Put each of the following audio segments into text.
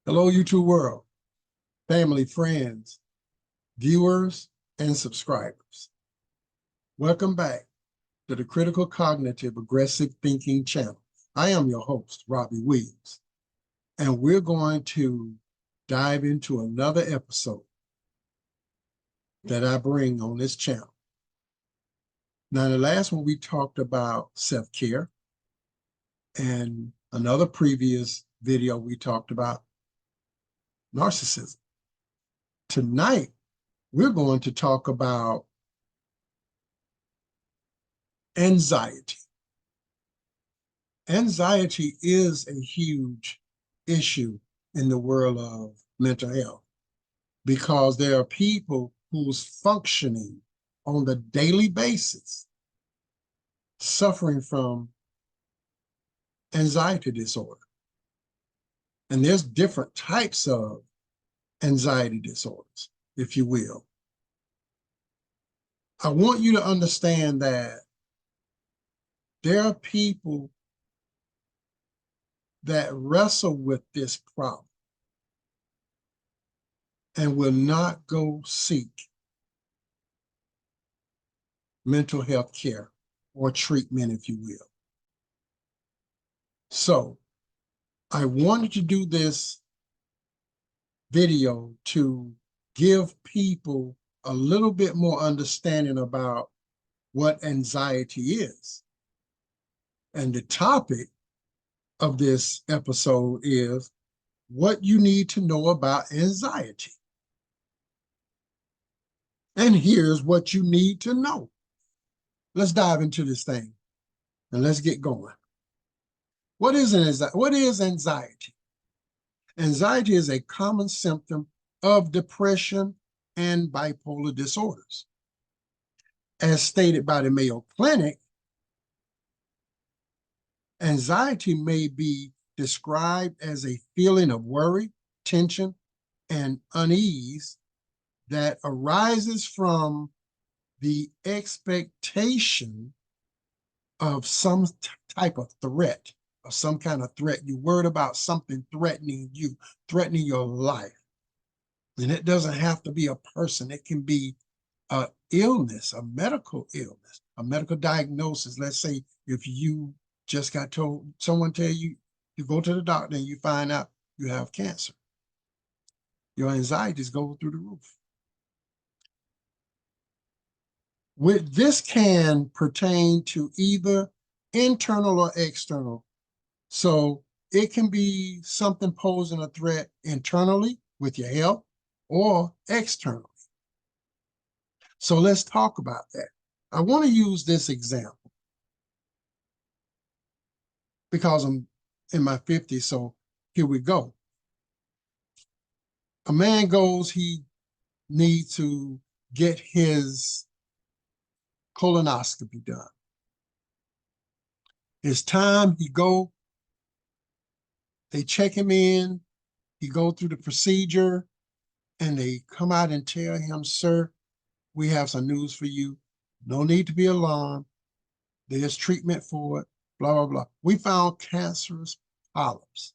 Hello, YouTube world, family, friends, viewers, and subscribers. Welcome back to the Critical Cognitive Aggressive Thinking channel. I am your host, Robbie Williams, and we're going to dive into another episode that I bring on this channel. Now, the last one we talked about self-care, and another previous video we talked about narcissism. Tonight, we're going to talk about anxiety. Anxiety is a huge issue in the world of mental health because there are people who's functioning on the daily basis suffering from anxiety disorder. And there's different types of anxiety disorders, if you will. I want you to understand that there are people that wrestle with this problem and will not go seek mental health care or treatment, if you will. So I wanted to do this video to give people a little bit more understanding about what anxiety is. And the topic of this episode is what you need to know about anxiety. And here's what you need to know. Let's dive into this thing and let's get going. What is anxiety? Anxiety is a common symptom of depression and bipolar disorders. As stated by the Mayo Clinic, anxiety may be described as a feeling of worry, tension, and unease that arises from the expectation of some type of threat, or some kind of threat. You're worried about something threatening you, threatening your life. And it doesn't have to be a person. It can be an illness, a medical illness, a medical diagnosis. Let's say if you just got told, someone tell you, you go to the doctor and you find out you have cancer. Your anxieties go through the roof. This can pertain to either internal or external. So it can be something posing a threat internally with your health or externally. So let's talk about that. I want to use this example because I'm in my 50s, so here we go. A man goes, he needs to get his colonoscopy done. It's time, he go, they check him in, he go through the procedure, and they come out and tell him, sir, we have some news for you. No need to be alarmed. There's treatment for it, blah, blah, blah. We found cancerous polyps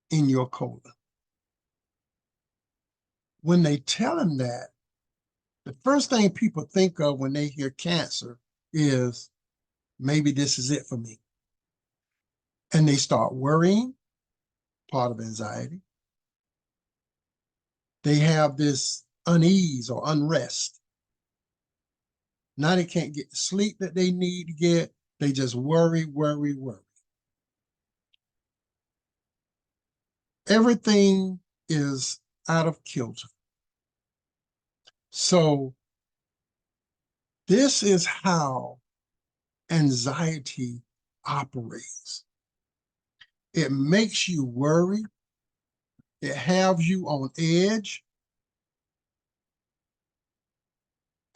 in your colon. When they tell him that, the first thing people think of when they hear cancer is, maybe this is it for me. And they start worrying, part of anxiety. They have this unease or unrest. Now they can't get the sleep that they need to get. They just worry, worry, worry. Everything is out of kilter. So this is how anxiety operates. It makes you worry. It has you on edge.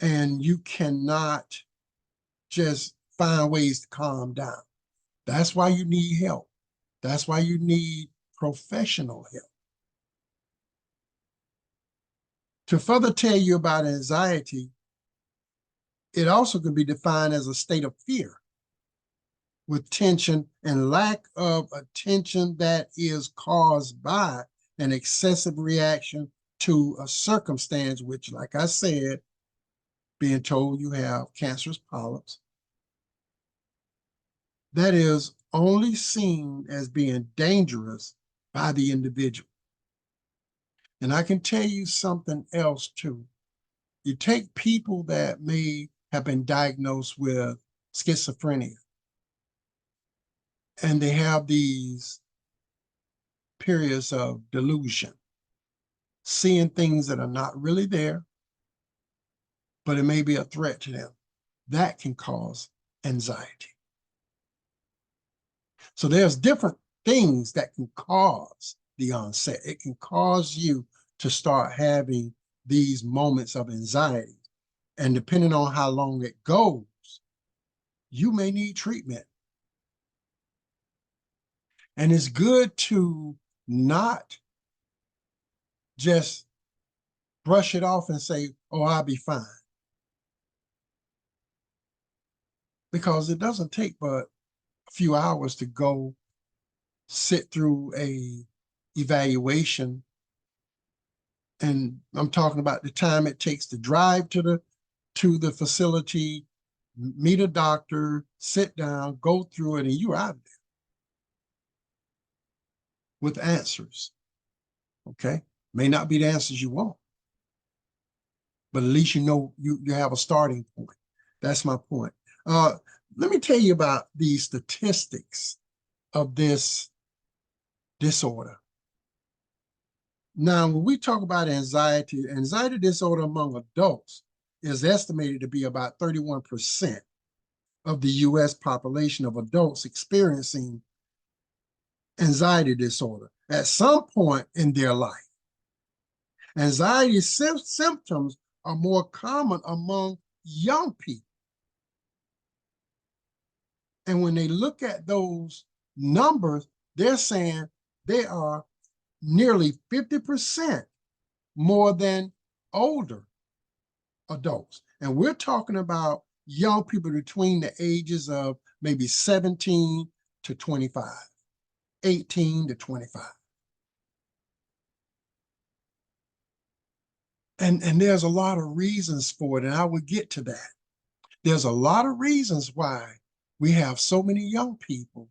And you cannot just find ways to calm down. That's why you need help. That's why you need professional help. To further tell you about anxiety, it also can be defined as a state of fear with tension and lack of attention that is caused by an excessive reaction to a circumstance, which, like I said, being told you have cancerous polyps, that is only seen as being dangerous by the individual. And I can tell you something else too. You take people that may have been diagnosed with schizophrenia, and they have these periods of delusion, seeing things that are not really there, but it may be a threat to them. That can cause anxiety. So there's different things that can cause the onset. It can cause you to start having these moments of anxiety. And depending on how long it goes, you may need treatment. And it's good to not just brush it off and say, oh, I'll be fine. Because it doesn't take but a few hours to go sit through a evaluation. And I'm talking about the time it takes to drive to the facility, meet a doctor, sit down, go through it, and you're out of there with answers. Okay? May not be the answers you want, but at least you know you have a starting point. That's my point. Let me tell you about the statistics of this disorder. Now, when we talk about anxiety disorder among adults is estimated to be about 31% of the US population of adults experiencing anxiety disorder at some point in their life. Anxiety symptoms are more common among young people. And when they look at those numbers, they're saying they are nearly 50% more than older adults. And we're talking about young people between the ages of maybe 17 to 25, 18 to 25. And there's a lot of reasons for it, and I will get to that. There's a lot of reasons why we have so many young people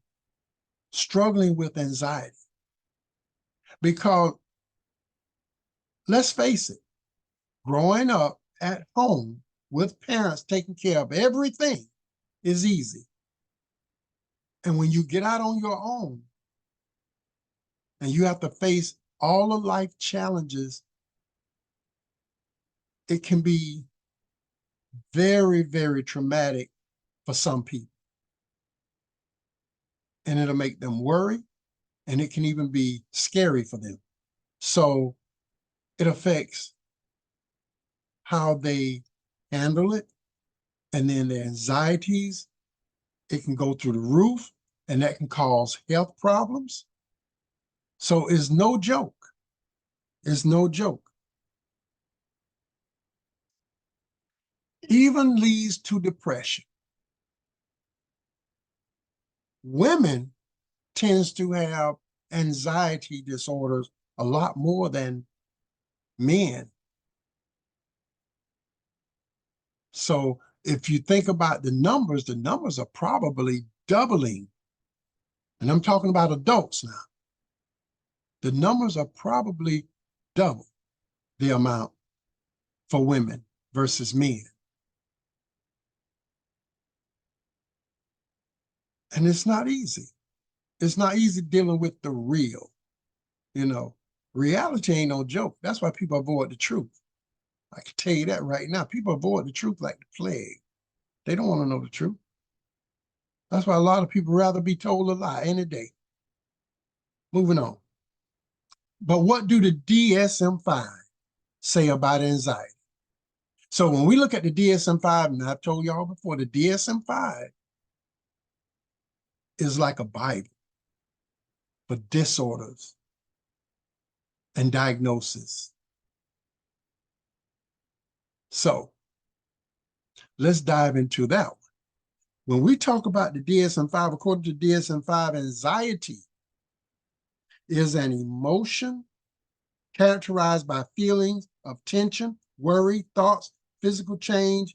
struggling with anxiety. Because let's face it, growing up at home with parents taking care of everything is easy. And when you get out on your own and you have to face all of life challenges, it can be very, very traumatic for some people. And it'll make them worry, and it can even be scary for them. So it affects how they handle it, and then their anxieties, it can go through the roof, and that can cause health problems. So it's no joke. It's no joke. Even leads to depression. Women tends to have anxiety disorders a lot more than men. So if you think about the numbers are probably doubling. And I'm talking about adults now. The numbers are probably double the amount for women versus men. And it's not easy. It's not easy dealing with the real, you know. Reality ain't no joke. That's why people avoid the truth. I can tell you that right now. People avoid the truth like the plague. They don't want to know the truth. That's why a lot of people rather be told a lie any day. Moving on. But what do the DSM-5 say about anxiety? So when we look at the DSM-5, and I've told y'all before, the DSM-5 is like a Bible for disorders and diagnosis. So let's dive into that one. When we talk about the DSM-5, according to DSM-5, anxiety is an emotion characterized by feelings of tension, worry, thoughts, physical change,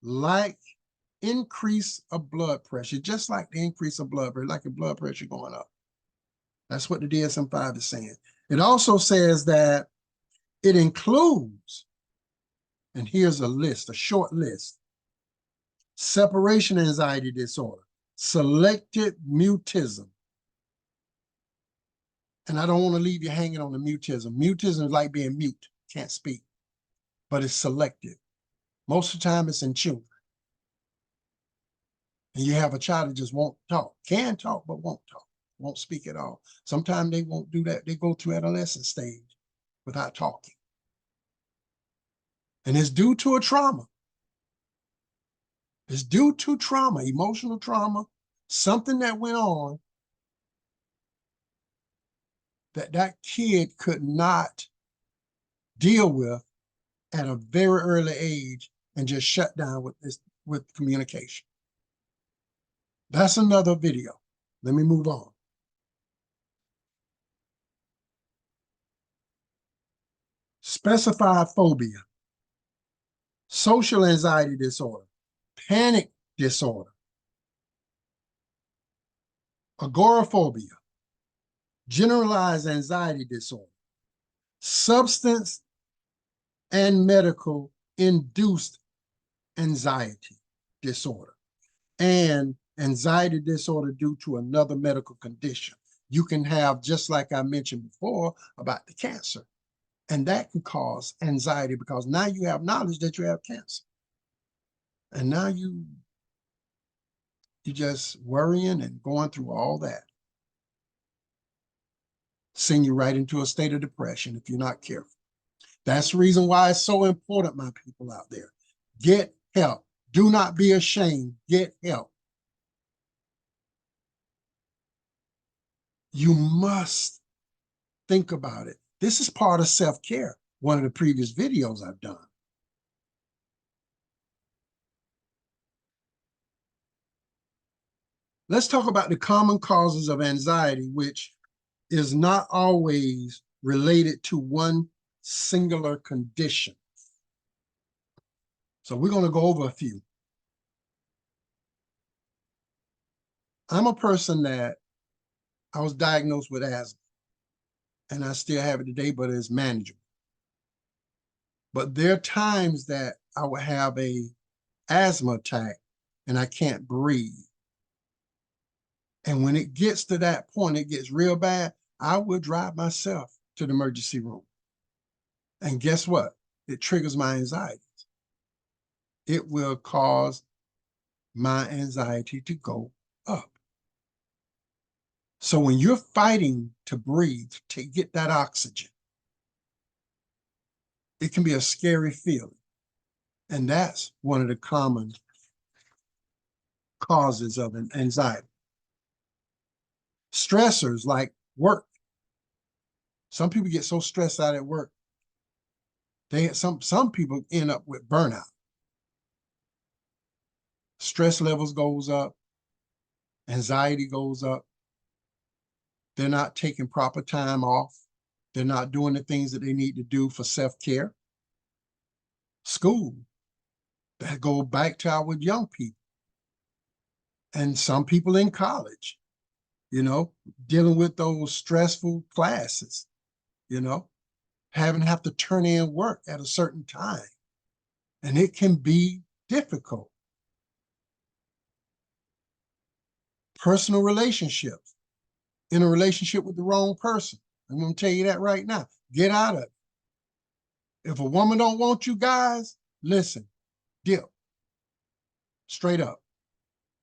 like increase of blood pressure, just like the increase of blood pressure, like your blood pressure going up. That's what the DSM-5 is saying. It also says that it includes, and here's a list, a short list: separation anxiety disorder, selective mutism. And I don't want to leave you hanging on the mutism. Mutism is like being mute, can't speak, but it's selective. Most of the time it's in children. And you have a child that just won't talk, can talk, but won't talk, won't speak at all. Sometimes they won't do that. They go through adolescent stage without talking. And it's due to a trauma. It's due to trauma, emotional trauma, something that went on that kid could not deal with at a very early age and just shut down with communication. That's another video. Let me move on. Specified phobia, social anxiety disorder, panic disorder, agoraphobia, generalized anxiety disorder, substance and medical induced anxiety disorder, and anxiety disorder due to another medical condition. You can have, just like I mentioned before about the cancer, and that can cause anxiety because now you have knowledge that you have cancer. And now you're just worrying and going through all that. Send you right into a state of depression if you're not careful. That's the reason why it's so important, my people out there. Get help. Do not be ashamed. Get help. You must think about it. This is part of self-care, one of the previous videos I've done. Let's talk about the common causes of anxiety, which is not always related to one singular condition. So we're going to go over a few. I'm a person that I was diagnosed with asthma, and I still have it today, but it's manageable. But there are times that I would have a asthma attack and I can't breathe. And when it gets to that point, it gets real bad, I would drive myself to the emergency room. And guess what? It triggers my anxieties. It will cause my anxiety to go up. So when you're fighting to breathe, to get that oxygen, it can be a scary feeling. And that's one of the common causes of anxiety. Stressors like work. Some people get so stressed out at work. Some people end up with burnout. Stress levels goes up. Anxiety goes up. They're not taking proper time off. They're not doing the things that they need to do for self-care. School. That go back to our young people. And some people in college, dealing with those stressful classes, have to turn in work at a certain time. And it can be difficult. Personal relationships, in a relationship with the wrong person. I'm going to tell you that right now. Get out of it. If a woman don't want you guys, listen, dip. Straight up.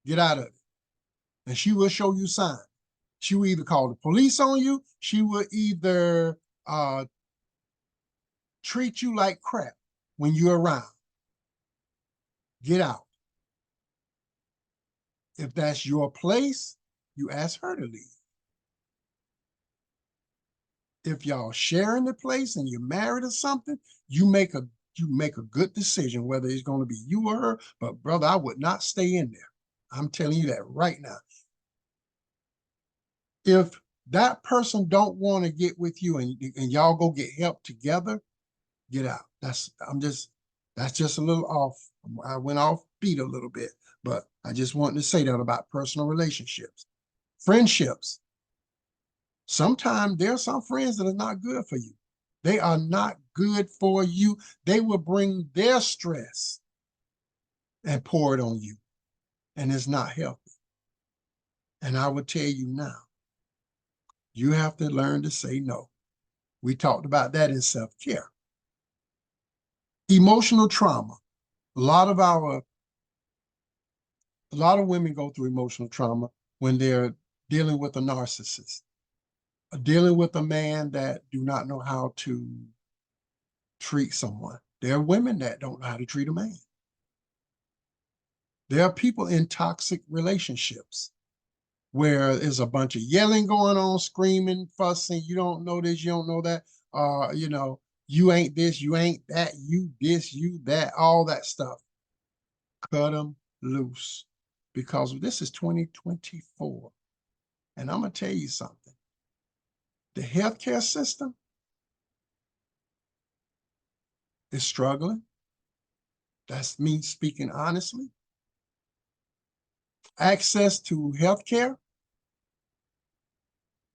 Get out of it. And she will show you signs. She will either call the police on you. She will either treat you like crap when you're around. Get out. If that's your place, you ask her to leave. If y'all sharing the place and you're married or something, you make a good decision, whether it's going to be you or her. But brother, I would not stay in there. I'm telling you that right now. If that person don't want to get with you and y'all go get help together, get out. That's just a little off. I went off beat a little bit, but I just wanted to say that about personal relationships. Friendships. Sometimes there are some friends that are not good for you. They are not good for you. They will bring their stress and pour it on you, and it's not healthy. And I will tell you now, you have to learn to say no. We talked about that in self-care. Emotional trauma. A lot of women go through emotional trauma when they're dealing with a narcissist, dealing with a man that do not know how to treat someone. There are women that don't know how to treat a man. There are people in toxic relationships where there's a bunch of yelling going on, screaming, fussing. You don't know this, you don't know that. You ain't this, you ain't that, you this, you that, all that stuff. Cut them loose, because this is 2024. And I'm going to tell you something. The healthcare system is struggling. That's me speaking honestly. Access to healthcare,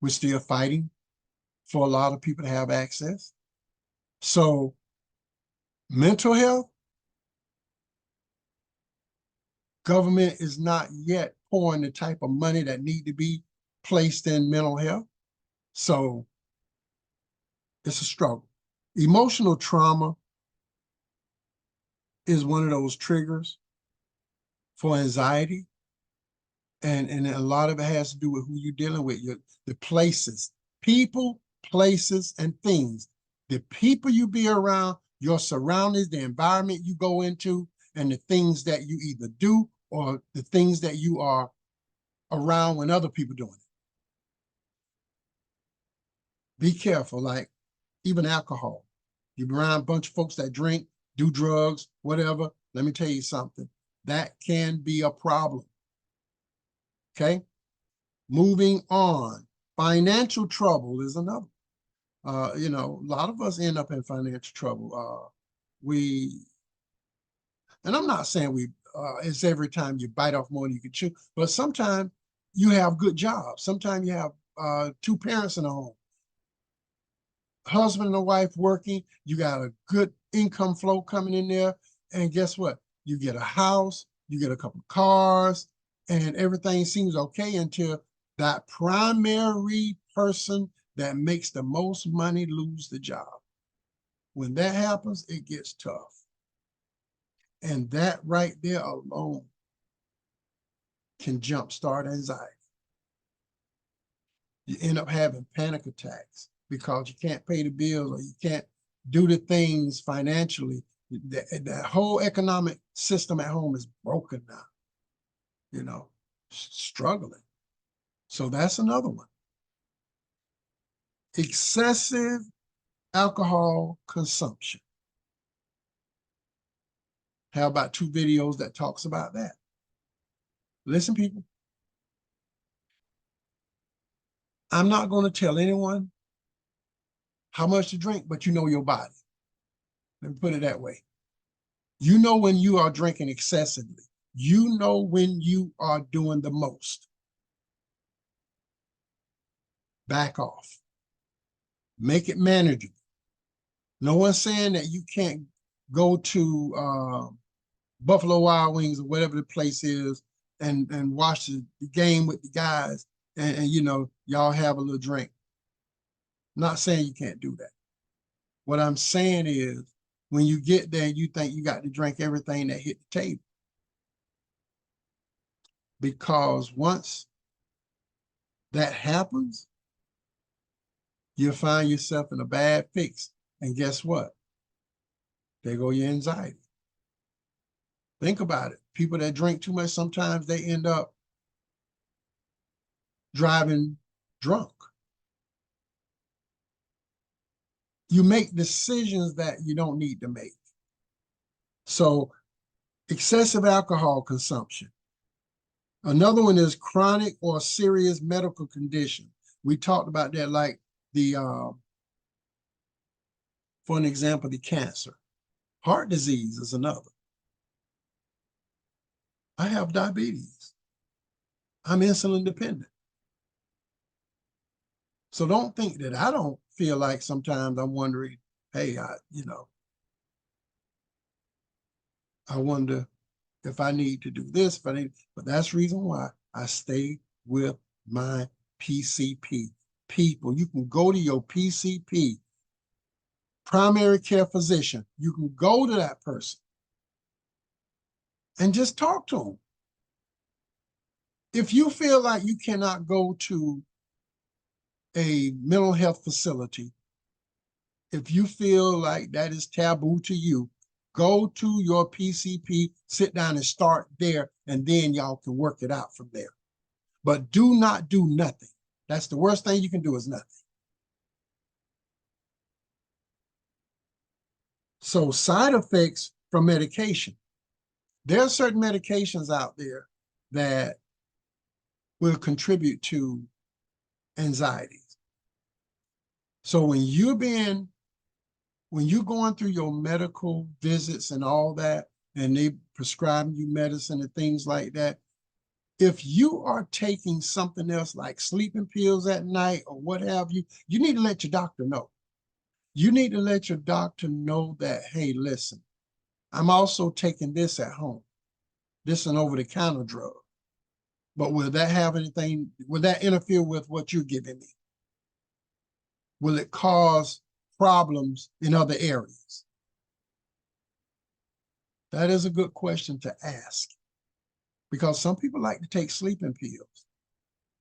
we're still fighting for a lot of people to have access. So mental health, government is not yet pouring the type of money that need to be placed in mental health. So it's a struggle. Emotional trauma is one of those triggers for anxiety. And a lot of it has to do with who you're dealing with, the places, people, places, and things. The people you be around, your surroundings, the environment you go into, and the things that you either do or the things that you are around when other people doing it. Be careful, like even alcohol. You're around a bunch of folks that drink, do drugs, whatever. Let me tell you something. That can be a problem. Okay? Moving on. Financial trouble is another. A lot of us end up in financial trouble. And I'm not saying it's every time you bite off more than you can chew, but sometimes you have good jobs. Sometimes you have two parents in the home, husband and a wife working. You got a good income flow coming in there. And guess what? You get a house, you get a couple of cars, and everything seems okay until that primary person that makes the most money lose the job. When that happens, it gets tough. And that right there alone can jumpstart anxiety. You end up having panic attacks because you can't pay the bills or you can't do the things financially. That whole economic system at home is broken now, struggling. So that's another one. Excessive alcohol consumption. How about 2 videos that talks about that? Listen, people, I'm not going to tell anyone how much to drink, but you know your body. Let me put it that way. You know when you are drinking excessively. You know when you are doing the most. Back off. Make it manageable. No one's saying that you can't go to Buffalo Wild Wings or whatever the place is and watch the game with the guys and y'all have a little drink. I'm not saying you can't do that. What I'm saying is when you get there, you think you got to drink everything that hit the table. Because once that happens, you'll find yourself in a bad fix. And guess what? There go your anxiety. Think about it. People that drink too much, sometimes they end up driving drunk. You make decisions that you don't need to make. So excessive alcohol consumption. Another one is chronic or serious medical condition. We talked about that, like the, for an example, the cancer. Heart disease is another. I have diabetes. I'm insulin dependent. So don't think that I don't feel like sometimes I'm wondering, hey, I wonder if I need to do this, but that's the reason why I stay with my PCP. People, you can go to your PCP, primary care physician. You can go to that person and just talk to them. If you feel like you cannot go to a mental health facility, if you feel like that is taboo to you, go to your PCP, sit down and start there, and then y'all can work it out from there. But do not do nothing. That's the worst thing you can do, is nothing. So side effects from medication. There are certain medications out there that will contribute to anxiety. So when you're going through your medical visits and all that, and they prescribe you medicine and things like that, if you are taking something else like sleeping pills at night or what have you, you need to let your doctor know. You need to let your doctor know that, hey, listen, I'm also taking this at home. This is an over-the-counter drug. But will that interfere with what you're giving me? Will it cause problems in other areas? That is a good question to ask, because some people like to take sleeping pills.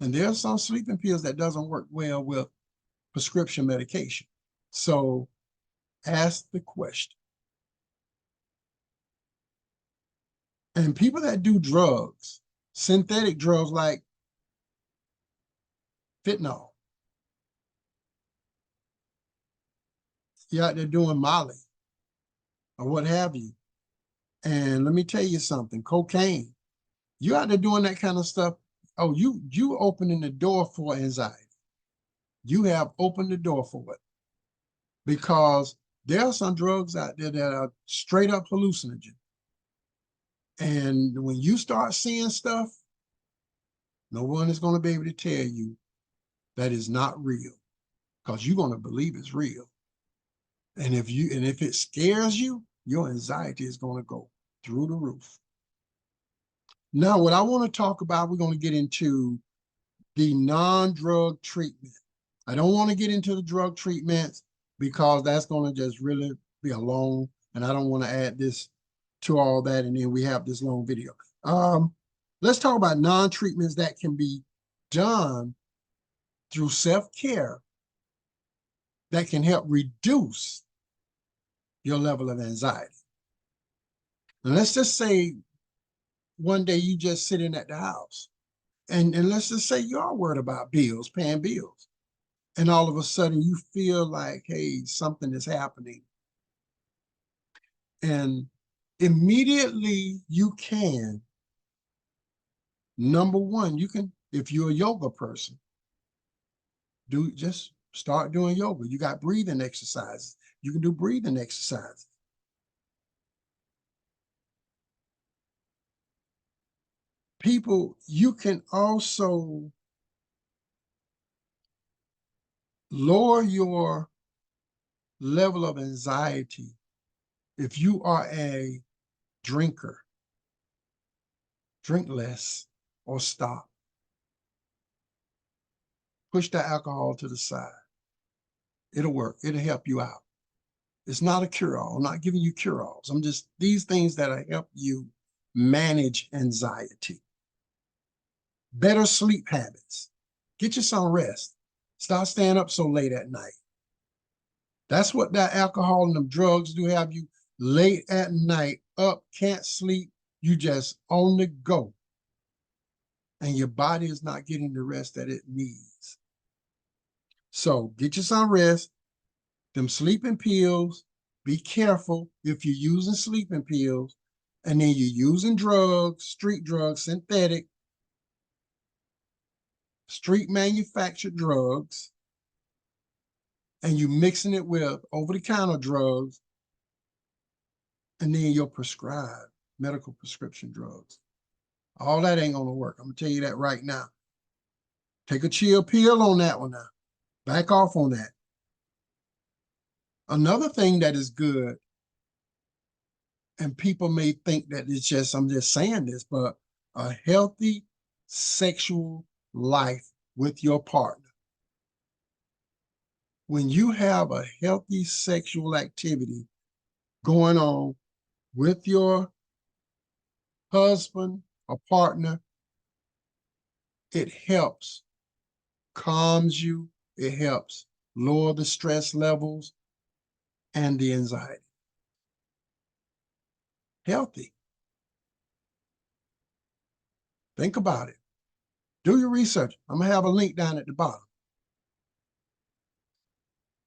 And there are some sleeping pills that doesn't work well with prescription medication. So ask the question. And people that do drugs, synthetic drugs like fentanyl, you're out there doing Molly or what have you. And let me tell you something, cocaine, you out there doing that kind of stuff. Oh, you opening the door for anxiety. You have opened the door for it, because there are some drugs out there that are straight up hallucinogen. And when you start seeing stuff, no one is going to be able to tell you that is not real, because you're going to believe it's real. And if it scares you, your anxiety is going to go through the roof. Now, what I want to talk about, we're going to get into the non-drug treatment. I don't want to get into the drug treatments, because that's going to just really be a long, and I don't want to add this to all that, and then we have this long video. Let's talk about non-treatments that can be done through self-care that can help reduce your level of anxiety. And let's just say one day you just sitting at the house, and let's just say you are worried about bills, paying bills. And all of a sudden you feel like, hey, something is happening. And immediately you can, number one, you can, if you're a yoga person, just start doing yoga. You got breathing exercises. You can do breathing exercises. People, you can also lower your level of anxiety if you are a drinker. Drink less or stop. Push the alcohol to the side. It'll work. It'll help you out. It's not a cure-all. I'm not giving you cure-alls. I'm just these things that'll help you manage anxiety. Better sleep habits. Get you some rest. Stop staying up so late at night. That's what that alcohol and them drugs do, have you late at night, up, can't sleep. You just on the go. And your body is not getting the rest that it needs. So get you some rest. Them sleeping pills, be careful if you're using sleeping pills, and then you're using drugs, street drugs, synthetic street manufactured drugs and you mixing it with over-the-counter drugs, and then your prescribed medical prescription drugs. All that ain't gonna work. I'm gonna tell you that right now. Take a chill pill on that one now. Back off on that. Another thing that is good, and people may think that it's just, I'm just saying this, but a healthy sexual life with your partner. When you have a healthy sexual activity going on with your husband or partner, it helps, calms you, it helps lower the stress levels and the anxiety. Healthy. Think about it. Do your research. I'm gonna have a link down at the bottom.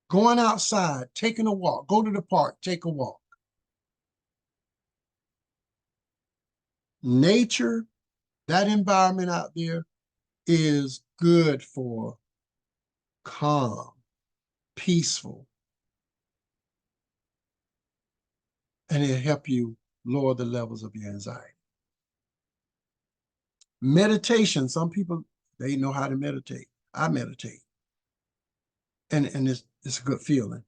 Going outside, taking a walk, go to the park, take a walk. Nature, that environment out there is good for calm, peaceful, and it'll help you lower the levels of your anxiety. Meditation, some people, they know how to meditate. I meditate. And it's a good feeling.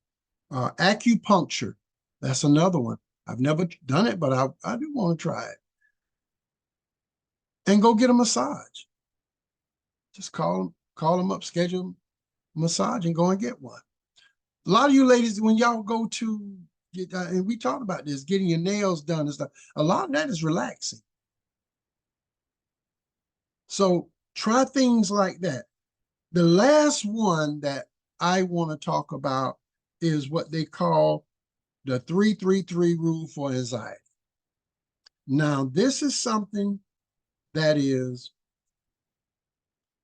Acupuncture, that's another one. I've never done it, but I do want to try it. And go get a massage. Just call them up, schedule a massage and go and get one. A lot of you ladies, when y'all go to, and we talked about this, getting your nails done and stuff, a lot of that is relaxing. So try things like that. The last one that I want to talk about is what they call the 3-3-3 rule for anxiety. Now, this is something that is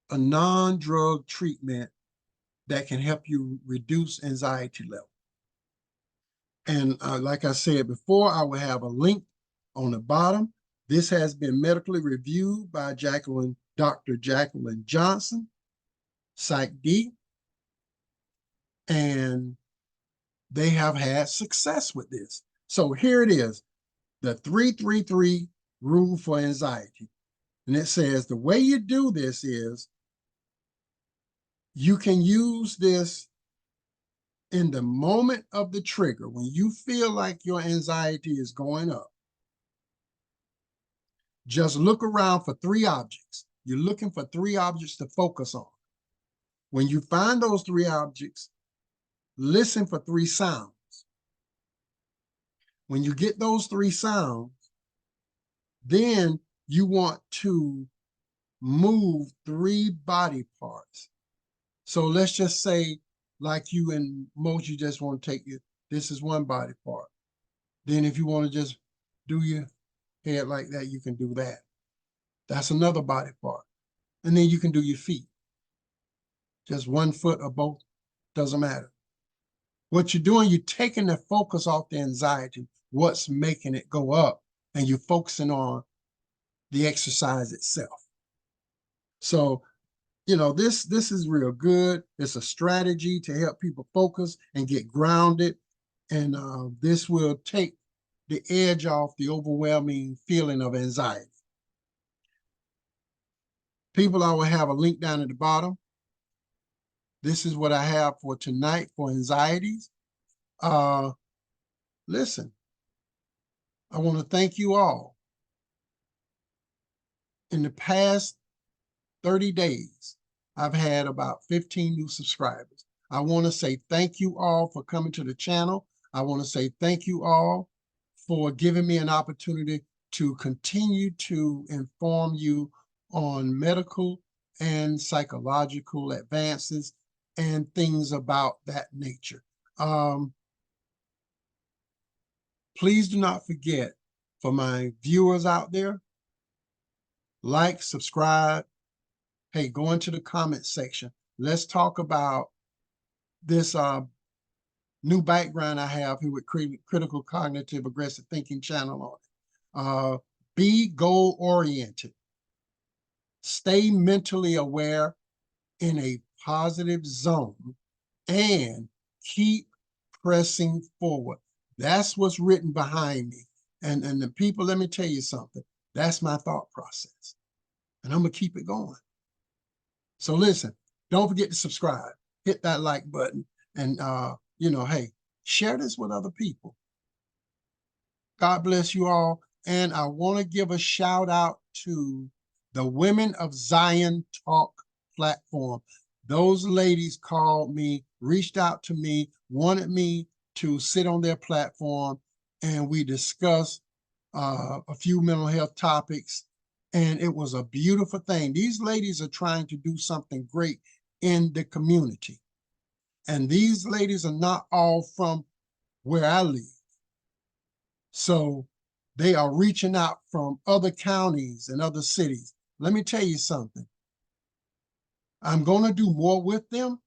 a non-drug treatment that can help you reduce anxiety level. And like I said before, I will have a link on the bottom. This has been medically reviewed by Dr. Jacqueline Johnson, Psych D, and they have had success with this. So here it is, the 3-3-3 rule for anxiety. And it says the way you do this is you can use this in the moment of the trigger. When you feel like your anxiety is going up, just look around for 3 objects. You're looking for 3 objects to focus on. When you find those 3 objects, listen for 3 sounds. When you get those 3 sounds, then you want to move 3 body parts. So let's just say, like you and most, you just want to take it, this is one body part. Then if you want to just do your head like that, you can do that. That's another body part. And then you can do your feet. Just one foot or both, doesn't matter. What you're doing, you're taking the focus off the anxiety, what's making it go up, and you're focusing on the exercise itself. So, you know, this is real good. It's a strategy to help people focus and get grounded. And this will take the edge off the overwhelming feeling of anxiety. People, I will have a link down at the bottom. This is what I have for tonight for anxieties. Listen, I want to thank you all. In the past 30 days, I've had about 15 new subscribers. I want to say thank you all for coming to the channel. I want to say thank you all for giving me an opportunity to continue to inform you on medical and psychological advances and things about that nature. Please do not forget, for my viewers out there, like, subscribe. Hey, go into the comment section. Let's talk about this new background I have here with Critical Cognitive Aggressive Thinking channel on it. Be goal-oriented. Stay mentally aware in a positive zone and keep pressing forward. That's what's written behind me. And the people, let me tell you something. That's my thought process. And I'm going to keep it going. So listen, don't forget to subscribe, hit that like button, and hey, share this with other people. God bless you all. And I want to give a shout out to the Women of Zion Talk platform. Those ladies called me, reached out to me, wanted me to sit on their platform, and we discussed a few mental health topics. And it was a beautiful thing. These ladies are trying to do something great in the community. And these ladies are not all from where I live. So they are reaching out from other counties and other cities. Let me tell you something. I'm going to do more with them,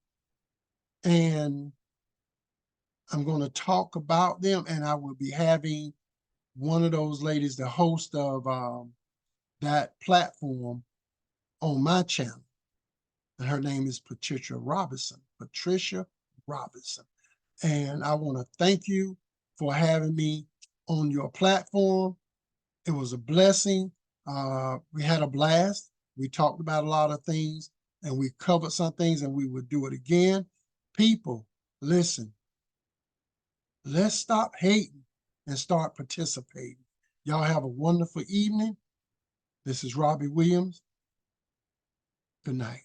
and I'm going to talk about them, and I will be having one of those ladies, the host of that platform, on my channel. And her name is Patricia Robinson. Patricia Robinson. And I want to thank you for having me on your platform. It was a blessing. We had a blast. We talked about a lot of things, and we covered some things, and we would do it again. People, listen, let's stop hating and start participating. Y'all have a wonderful evening. This is Robbie Williams. Good night.